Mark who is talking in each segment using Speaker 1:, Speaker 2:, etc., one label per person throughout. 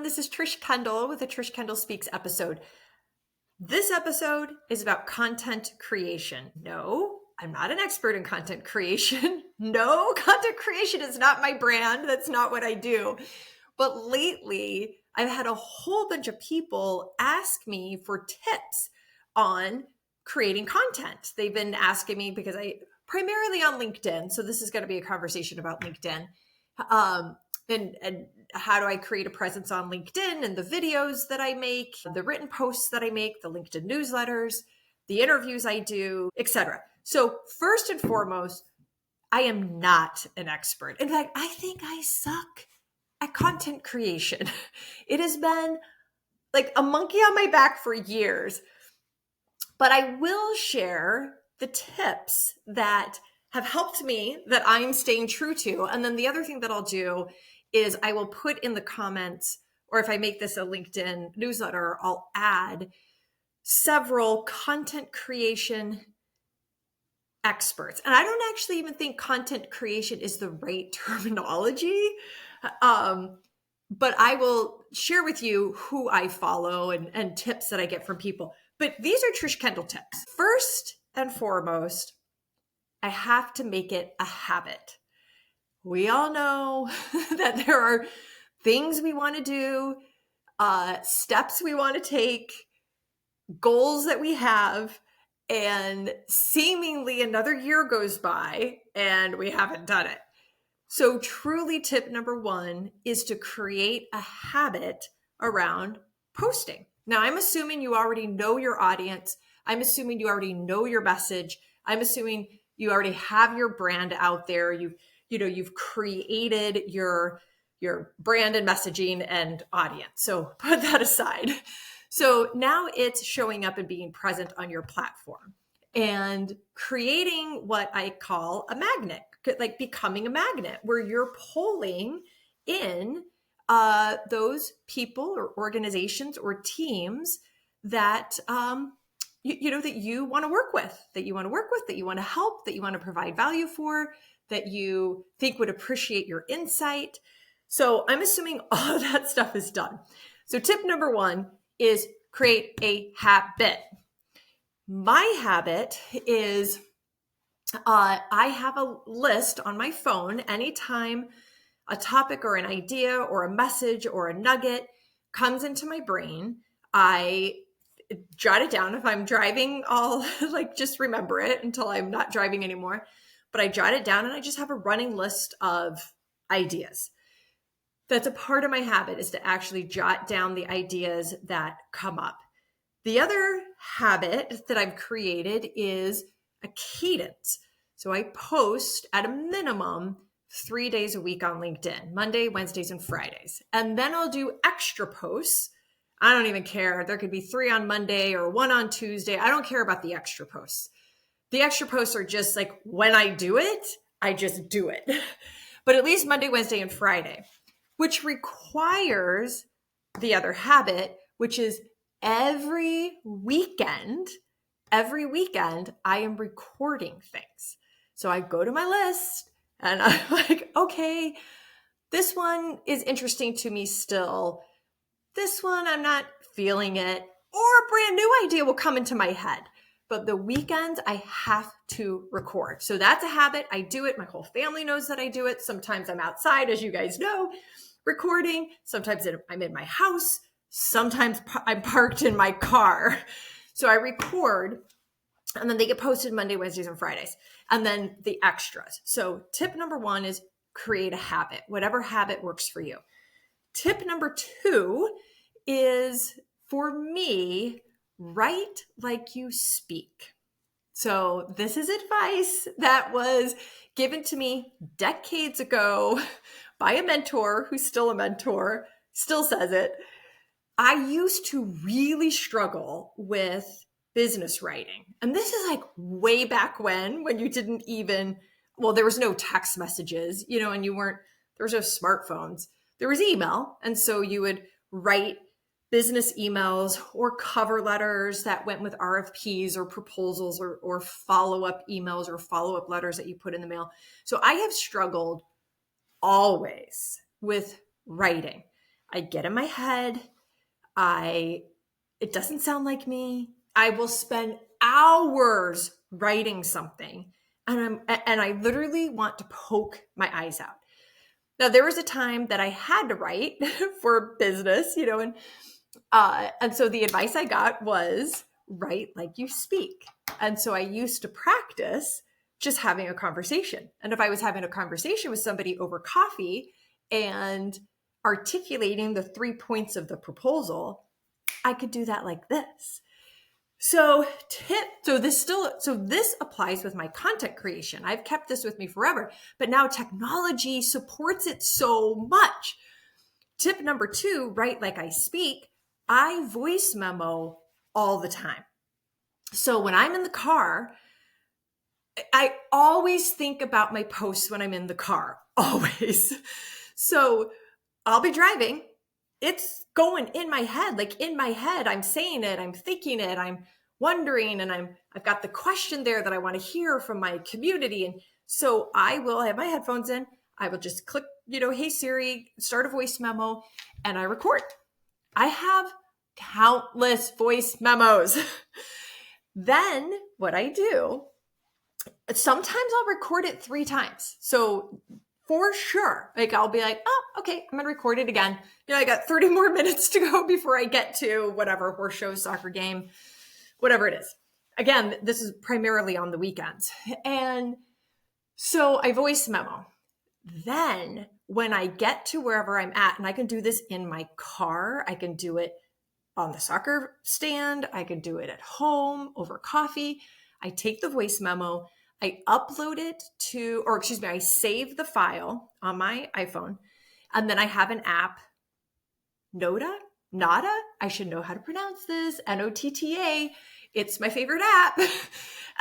Speaker 1: This is Trish Kendall with the Trish Kendall Speaks episode. This episode is about content creation. No, I'm not an expert in content creation. No, content creation is not my brand. That's not what I do. But lately, I've had a whole bunch of people ask me for tips on creating content. They've been asking me because I primarily on LinkedIn. So this is going to be a conversation about LinkedIn. And how do I create a presence on LinkedIn and the videos that I make, the written posts that I make, the LinkedIn newsletters, the interviews I do, etc. So first and foremost, I am not an expert. In fact, I think I suck at content creation. It has been like a monkey on my back for years, but I will share the tips that have helped me that I'm staying true to. And then the other thing that I'll do is I will put in the comments, or if I make this a LinkedIn newsletter, I'll add several content creation experts. And I don't actually even think content creation is the right terminology. But I will share with you who I follow and tips that I get from people. But these are Trish Kendall tips. First and foremost, I have to make it a habit. We all know that there are things we want to do, steps we want to take, goals that we have, and seemingly another year goes by and we haven't done it. So truly tip number one is to create a habit around posting. Now, I'm assuming you already know your audience. I'm assuming you already know your message. I'm assuming you already have your brand out there. You've created your brand and messaging and audience. So put that aside. So now it's showing up and being present on your platform and creating what I call a magnet, like becoming a magnet where you're pulling in those people or organizations or teams that that you want to work with, that you want to help, that you want to provide value for, that you think would appreciate your insight. So I'm assuming all of that stuff is done. So tip number one is create a habit. My habit is I have a list on my phone. Anytime a topic or an idea or a message or a nugget comes into my brain, I jot it down. If I'm driving, I'll just remember it until I'm not driving anymore. But I jot it down and I just have a running list of ideas. That's a part of my habit, is to actually jot down the ideas that come up. The other habit that I've created is a cadence. So I post at a minimum 3 days a week on LinkedIn, Monday, Wednesdays, and Fridays. And then I'll do extra posts. I don't even care. There could be 3 on Monday or 1 on Tuesday. I don't care about the extra posts. The extra posts are just like when I do it, I just do it. But at least Monday, Wednesday, and Friday, which requires the other habit, which is every weekend, I am recording things. So I go to my list and I'm like, okay, this one is interesting to me still. This one, I'm not feeling it. Or a brand new idea will come into my head. But the weekends, I have to record. So that's a habit. I do it. My whole family knows that I do it. Sometimes I'm outside, as you guys know, recording. Sometimes I'm in my house. Sometimes I'm parked in my car. So I record, and then they get posted Monday, Wednesdays, and Fridays. And then the extras. So tip number one is create a habit, whatever habit works for you. Tip number two is, for me, write like you speak. So this is advice that was given to me decades ago by a mentor who's still a mentor, still says it. I used to really struggle with business writing. And this is like way back when you didn't even, there was no text messages, and there was no smartphones. There was email. And so you would write business emails or cover letters that went with RFPs or proposals or follow-up emails or follow-up letters that you put in the mail. So I have struggled always with writing. I get in my head. It doesn't sound like me. I will spend hours writing something and I literally want to poke my eyes out. Now, there was a time that I had to write for business, and so the advice I got was write like you speak. And so I used to practice just having a conversation. And if I was having a conversation with somebody over coffee and articulating the 3 points of the proposal, I could do that like this. So this applies with my content creation. I've kept this with me forever, but now technology supports it so much. Tip number 2, write like I speak. I voice memo all the time. So when I'm in the car, I always think about my posts when I'm in the car, always. So I'll be driving. It's going in my head, like in my head, I'm saying it, I'm thinking it, I'm wondering, and I've got the question there that I want to hear from my community. And so I will have my headphones in. I will just click, hey Siri, start a voice memo, and I record. I have countless voice memos. Then what I do, sometimes I'll record it 3 times. So for sure, like I'll be like, oh, okay, I'm gonna record it again. I got 30 more minutes to go before I get to whatever, horse show, soccer game, whatever it is. Again, this is primarily on the weekends. And so I voice memo. Then when I get to wherever I'm at, and I can do this in my car, I can do it on the soccer stand, I can do it at home over coffee. I take the voice memo, I upload it I save the file on my iPhone, and then I have an app, Nada, I should know how to pronounce this, Notta. It's my favorite app.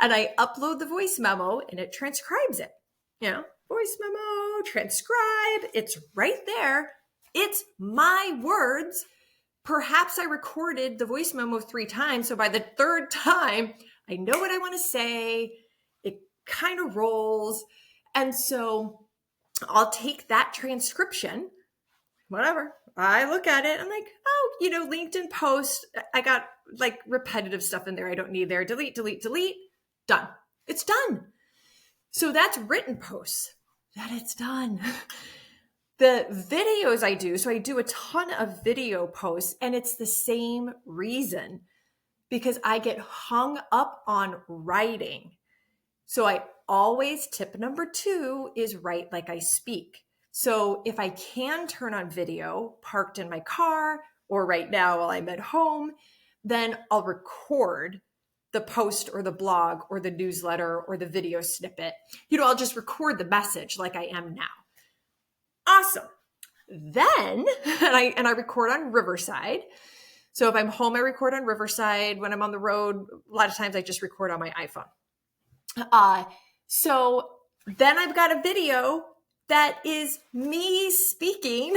Speaker 1: And I upload the voice memo and it transcribes it. Voice memo, transcribe, it's right there. It's my words. Perhaps I recorded the voice memo 3 times. So by the 3rd time, I know what I want to say. It kind of rolls. And so I'll take that transcription, whatever. I look at it. I'm like, oh, LinkedIn post. I got like repetitive stuff in there I don't need there. Delete. Done. It's done. So that's written posts. That it's done. The videos I do, so I do a ton of video posts, and it's the same reason, because I get hung up on writing. So I always, tip number 2 is write like I speak. So if I can turn on video parked in my car or right now while I'm at home, then I'll record the post or the blog or the newsletter or the video snippet. I'll just record the message like I am now. Awesome. Then, and I record on Riverside. So if I'm home, I record on Riverside. When I'm on the road, a lot of times I just record on my iPhone. So then I've got a video that is me speaking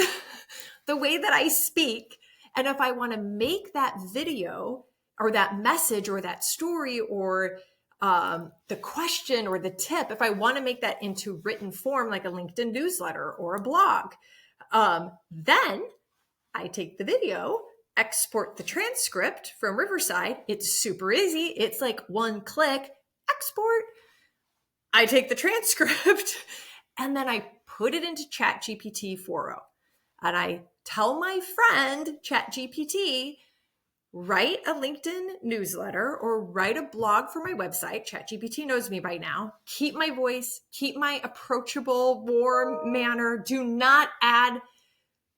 Speaker 1: the way that I speak. And if I want to make that video or that message or that story or the question or the tip, if I want to make that into written form, like a LinkedIn newsletter or a blog, then I take the video, export the transcript from Riverside. It's super easy. It's like 1 click, export. I take the transcript and then I put it into ChatGPT 4.0. And I tell my friend, ChatGPT, write a LinkedIn newsletter or write a blog for my website. ChatGPT knows me by now. Keep my voice, keep my approachable, warm manner. Do not add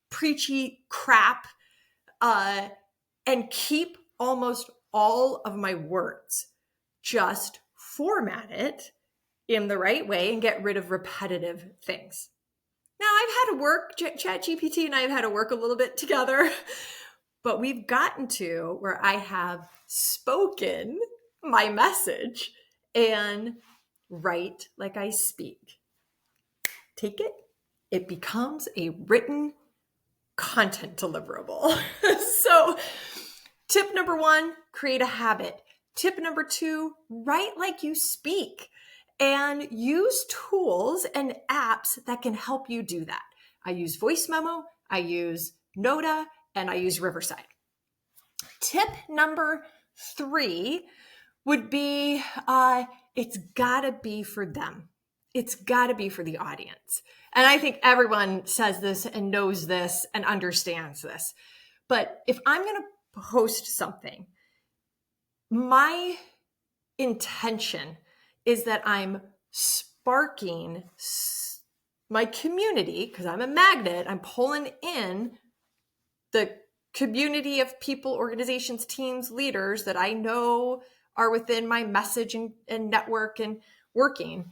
Speaker 1: preachy crap, and keep almost all of my words. Just format it in the right way and get rid of repetitive things. Now, I've had to work, ChatGPT and I have had to work a little bit together, but we've gotten to where I have spoken my message and write like I speak. Take it, it becomes a written content deliverable. So tip number 1, create a habit. Tip number 2, write like you speak. And use tools and apps that can help you do that. I use voice memo. I use Noda, and I use Riverside. Tip number 3 would be, it's gotta be for them. It's gotta be for the audience. And I think everyone says this and knows this and understands this. But if I'm gonna post something, my intention is that I'm sparking my community, because I'm a magnet, I'm pulling in the community of people, organizations, teams, leaders that I know are within my message and network and working.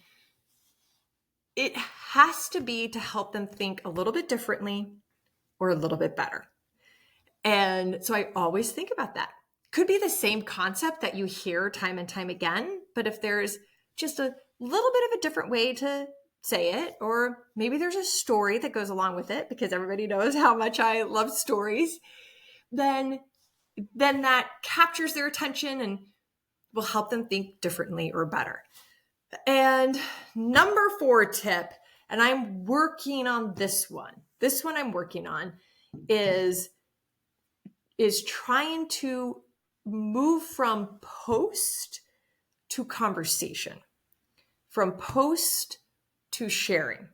Speaker 1: It has to be to help them think a little bit differently or a little bit better. And so I always think about that. Could be the same concept that you hear time and time again, but if there's just a little bit of a different way to say it, or maybe there's a story that goes along with it, because everybody knows how much I love stories, then that captures their attention and will help them think differently or better. And number 4 tip, and I'm working on this one. This one I'm working on is trying to move from post to conversation, from post to sharing.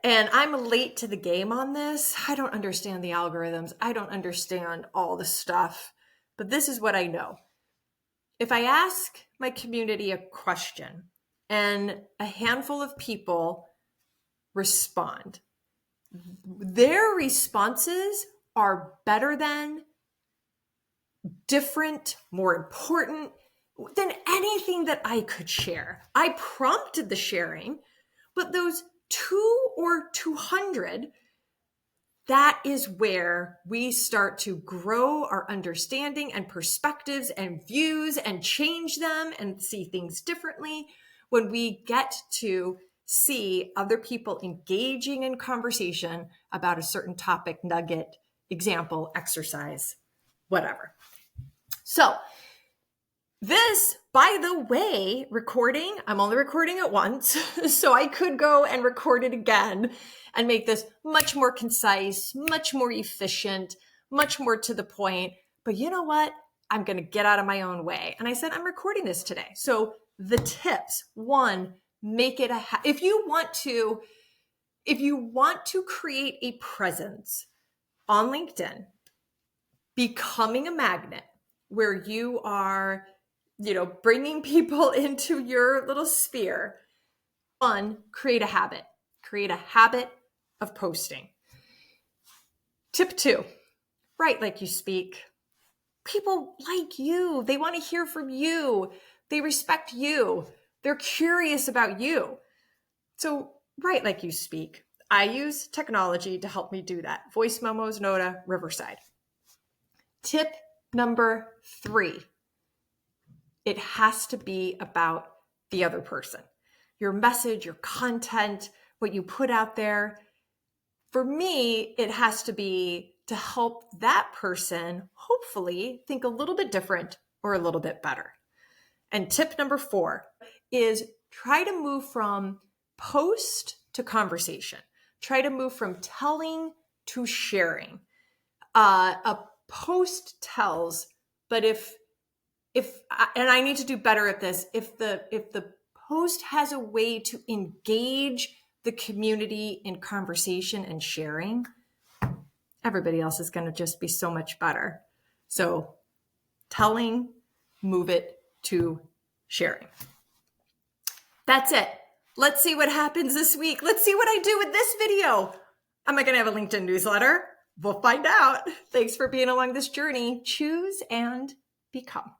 Speaker 1: And I'm late to the game on this. I don't understand the algorithms. I don't understand all the stuff, but this is what I know. If I ask my community a question and a handful of people respond, their responses are better than, different, more important than anything that I could share. I prompted the sharing, but those 2 or 200, that is where we start to grow our understanding and perspectives and views and change them and see things differently. When we get to see other people engaging in conversation about a certain topic, nugget, example, exercise, whatever. So this, by the way, recording, I'm only recording it once, so I could go and record it again and make this much more concise, much more efficient, much more to the point. But you know what? I'm going to get out of my own way. And I said, I'm recording this today. So the tips, 1, make it if you want to create a presence on LinkedIn, becoming a magnet where you are, bringing people into your little sphere. 1, create a habit. Create a habit of posting. Tip 2, write like you speak. People like you. They want to hear from you. They respect you. They're curious about you. So write like you speak. I use technology to help me do that. Voice memos, Noda, Riverside. Tip number 3, it has to be about the other person. Your message, your content, what you put out there. For me, it has to be to help that person hopefully think a little bit different or a little bit better. And tip number 4 is try to move from post to conversation. Try to move from telling to sharing. A post tells, but if and I need to do better at this, if the post has a way to engage the community in conversation and sharing, everybody else is going to just be so much better. So telling, move it to sharing. That's it. Let's see what happens this week. Let's see what I do with this video. Am I going to have a LinkedIn newsletter? We'll find out. Thanks for being along this journey. Choose and become.